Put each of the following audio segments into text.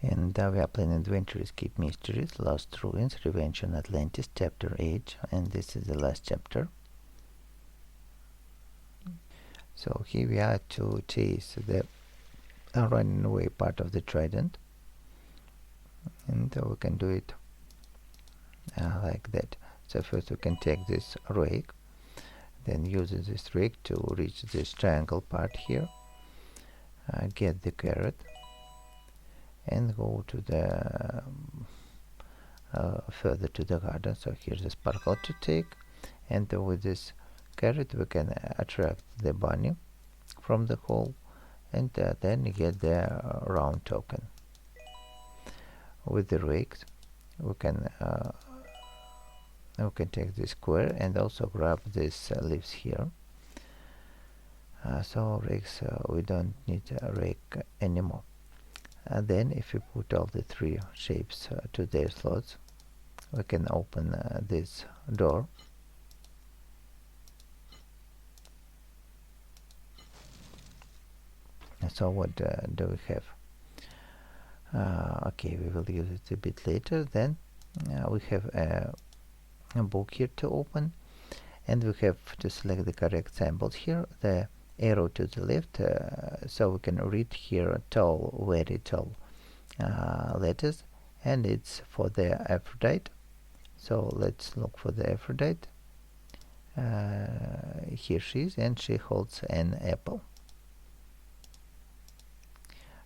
And we are playing Adventure Escape Mysteries, Lost Ruins, Revenge on Atlantis, Chapter 8, and this is the last chapter. So here we are to chase the running away part of the Trident, and we can do it like that. So first we can take this rake, then use this rake to reach this triangle part here, get the carrot, and go to the further to the garden. So here's the sparkle to take, and with this carrot we can attract the bunny from the hole, and then get the round token. With the rakes we can take this square and also grab these leaves here. So rakes, we don't need a rake anymore. Then if we put all the three shapes to their slots, we can open this door. So what do we have? Okay, we will use it a bit later. Then we have a book here to open, and we have to select the correct symbols here, the arrow to the left, so we can read here tall, very tall letters, and it's for the Aphrodite. So let's look for the Aphrodite. Here she is, and she holds an apple.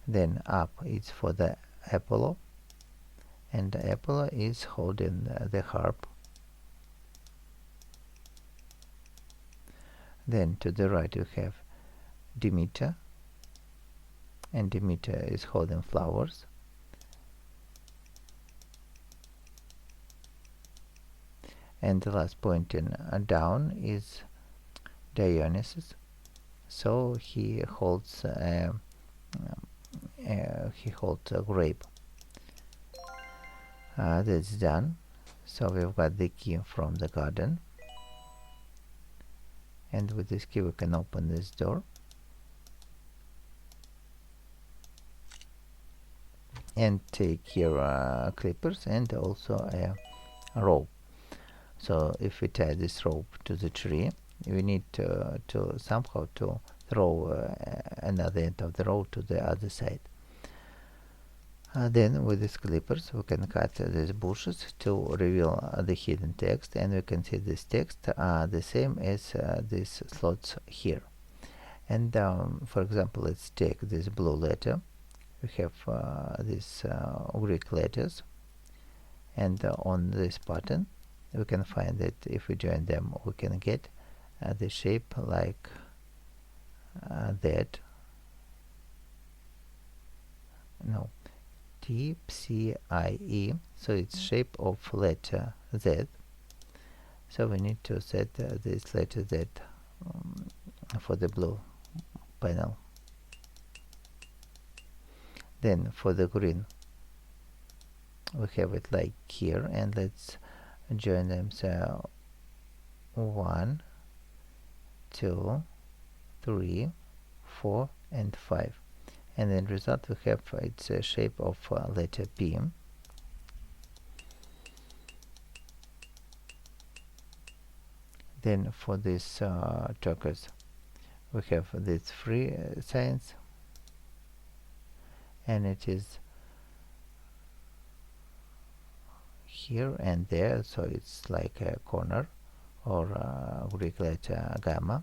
Then up is for the Apollo, and the Apollo is holding the harp. Then to the right we have Demeter, and Demeter is holding flowers. And the last pointing down is Dionysus, so he holds a grape. That's done. So we've got the key from the garden, and with this key we can open this door, and take here clippers and also a rope. So if we tie this rope to the tree, we need to somehow to throw another end of the rope to the other side. Then with these clippers we can cut these bushes to reveal the hidden text, and we can see this text the same as these slots here. And for example, let's take this blue letter. We have these Greek letters, and on this pattern we can find that if we join them we can get the shape like that. No, TPCIE, so it's shape of letter Z. So we need to set this letter Z for the blue panel. Then for the green we have it like here, and let's join them. So 1, 2, 3, 4 and 5, and then result we have its shape of letter P. Then for this turquoise we have these three signs, and it is here and there, so it's like a corner or Greek letter gamma.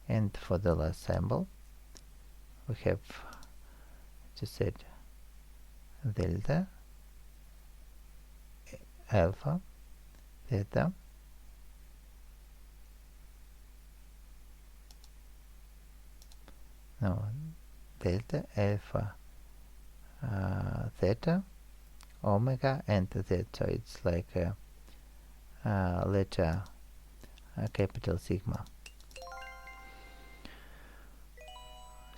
And for the last symbol we have to set delta, alpha, theta, no, delta, alpha, theta, omega and z. So it's like a letter capital sigma.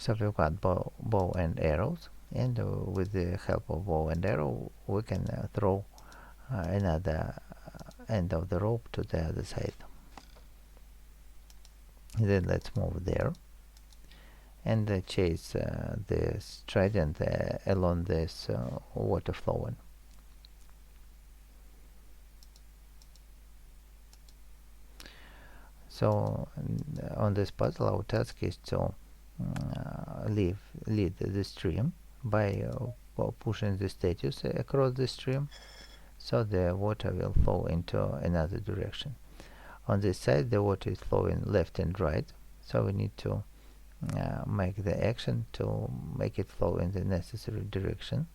So we've got bow and arrows, and with the help of bow and arrow we can throw another end of the rope to the other side. Then let's move there, and chase this trident along this water flowing. So on this puzzle our task is to lead the stream by pushing the statues across the stream, so the water will flow into another direction. On this side the water is flowing left and right, so we need to make the action to make it flow in the necessary direction.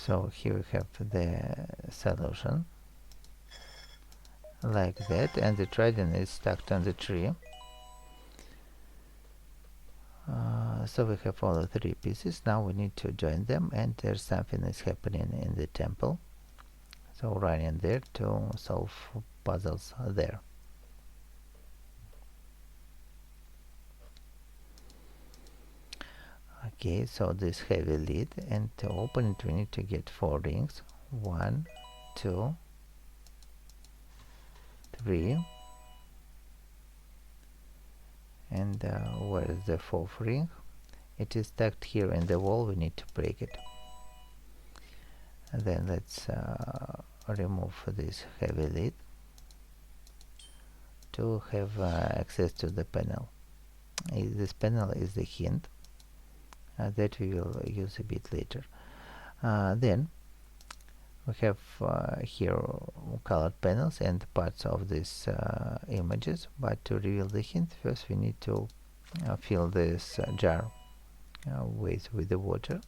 So here we have the solution like that, and the trident is stuck on the tree. So we have all the three pieces. Now we need to join them, and there's something is happening in the temple. So run in there to solve puzzles there. Okay, so this heavy lid, and to open it we need to get 4 rings. 1, 2, 3, and where is the 4th ring? It is stuck here in the wall, we need to break it. And then let's remove this heavy lid to have access to the panel. This panel is the hint that we will use a bit later. Then we have here colored panels and parts of these images, but to reveal the hint first we need to fill this jar with the water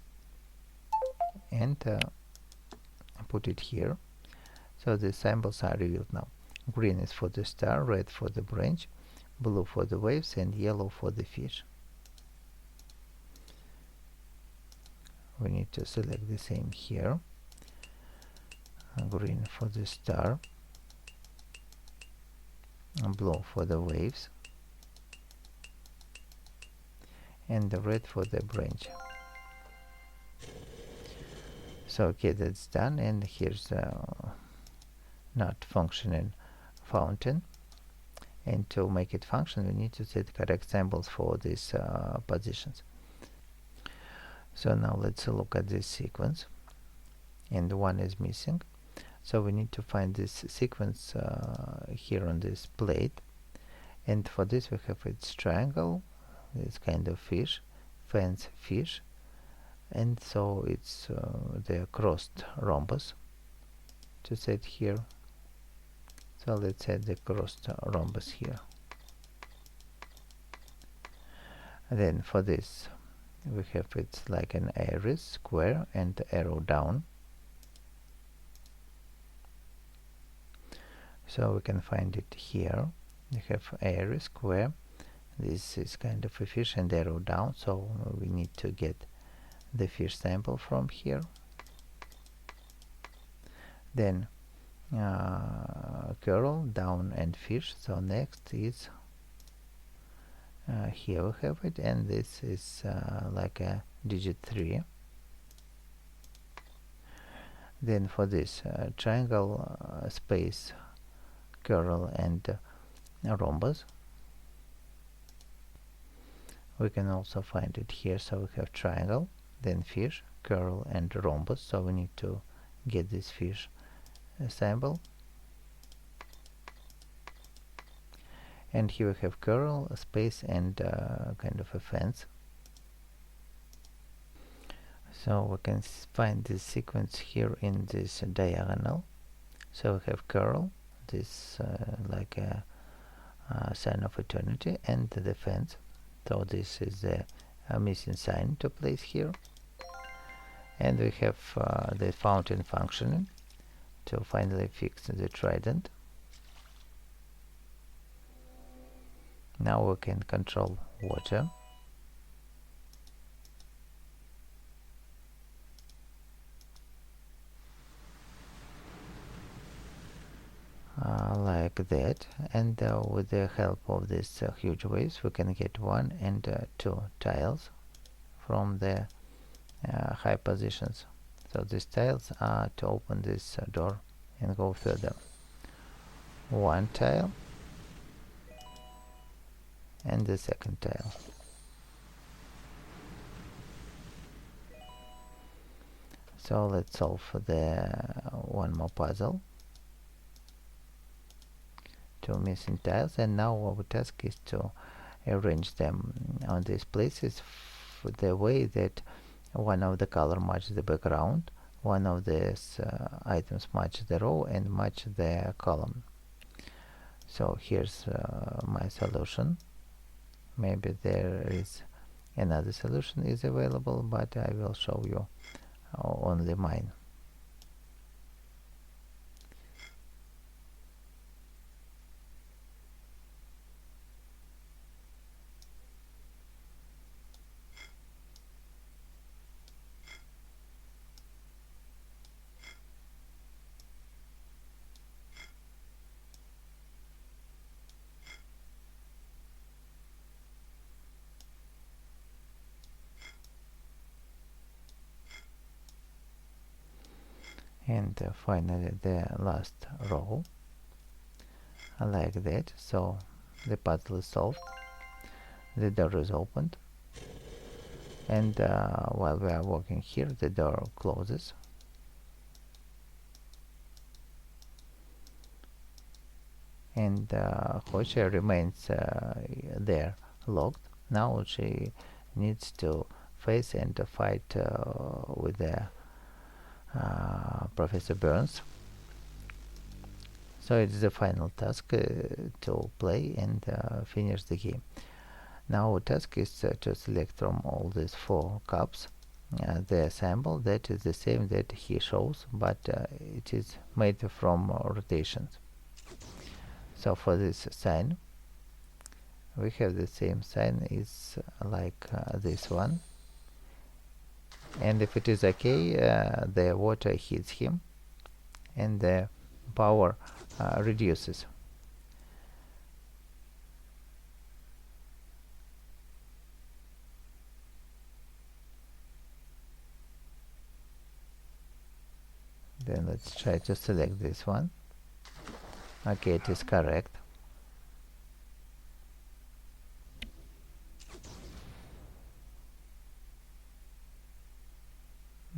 and put it here. So the symbols are revealed now. Green is for the star, red for the branch, blue for the waves, and yellow for the fish. We need to select the same here. Green for the star, blue for the waves, and the red for the branch. So okay, that's done, and here's not functioning fountain, and to make it function we need to set correct symbols for these positions. So now let's look at this sequence, and one is missing, so we need to find this sequence here on this plate, and for this we have its triangle, this kind of fish, fence fish, and so it's the crossed rhombus to set here. So let's set the crossed rhombus here. And then for this we have it's like an iris square and arrow down. So we can find it here. We have iris square. This is kind of a fish and arrow down, so we need to get the fish sample from here. Then curl, down, and fish. So next is here we have it, and this is like a digit 3. Then for this triangle, space, curl, and rhombus, we can also find it here. So we have triangle, then fish, curl, and rhombus, so we need to get this fish symbol. And here we have curl, space, and kind of a fence. So we can find this sequence here in this diagonal. So we have curl, this like a sign of eternity, and the fence. So this is the missing sign to place here. And we have the fountain functioning to finally fix the trident. Now we can control water. like that, and with the help of these huge waves we can get 1 and 2 tiles from the high positions. So these tiles are to open this door and go further. 1 tile and the second tile. So let's solve the one more puzzle. 2 missing tiles, and now our task is to arrange them on these places the way that one of the color matches the background, one of these items match the row and match the column. So here's my solution. Maybe there is another solution is available, but I will show you only mine. And finally the last row, like that. So the puzzle is solved, the door is opened, and while we are working here the door closes, and Hoshi remains there locked. Now she needs to face and fight with the Professor Burns. So it's the final task to play and finish the game. Now our task is to select from all these 4 cups the symbol that is the same that he shows, but it is made from rotations. So for this sign we have the same sign is like this one, and if it is okay, the water hits him and the power reduces. Then let's try to select this one. Okay, it is correct.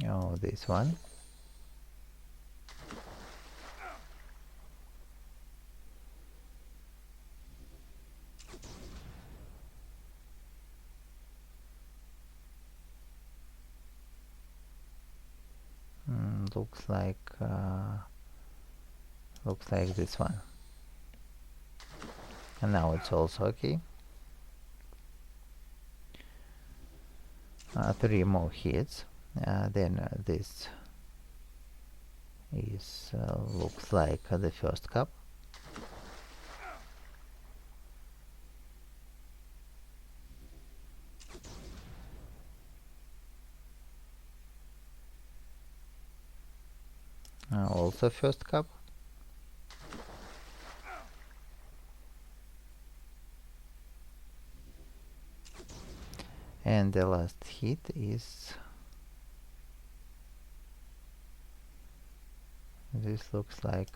Oh, this one. Looks like this one. And now it's also okay. 3 more hits. Then this is looks like the first cup. Also first cup. And the last hit is this, looks like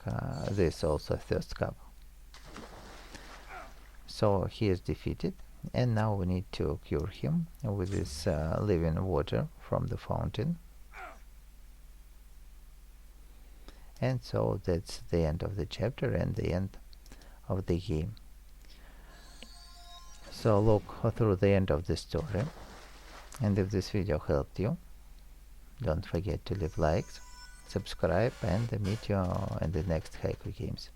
this also first cup. So he is defeated, and now we need to cure him with this living water from the fountain. And so that's the end of the chapter and the end of the game. So look through the end of the story, and if this video helped you, don't forget to leave likes, subscribe, and meet you in the next HaikuGames.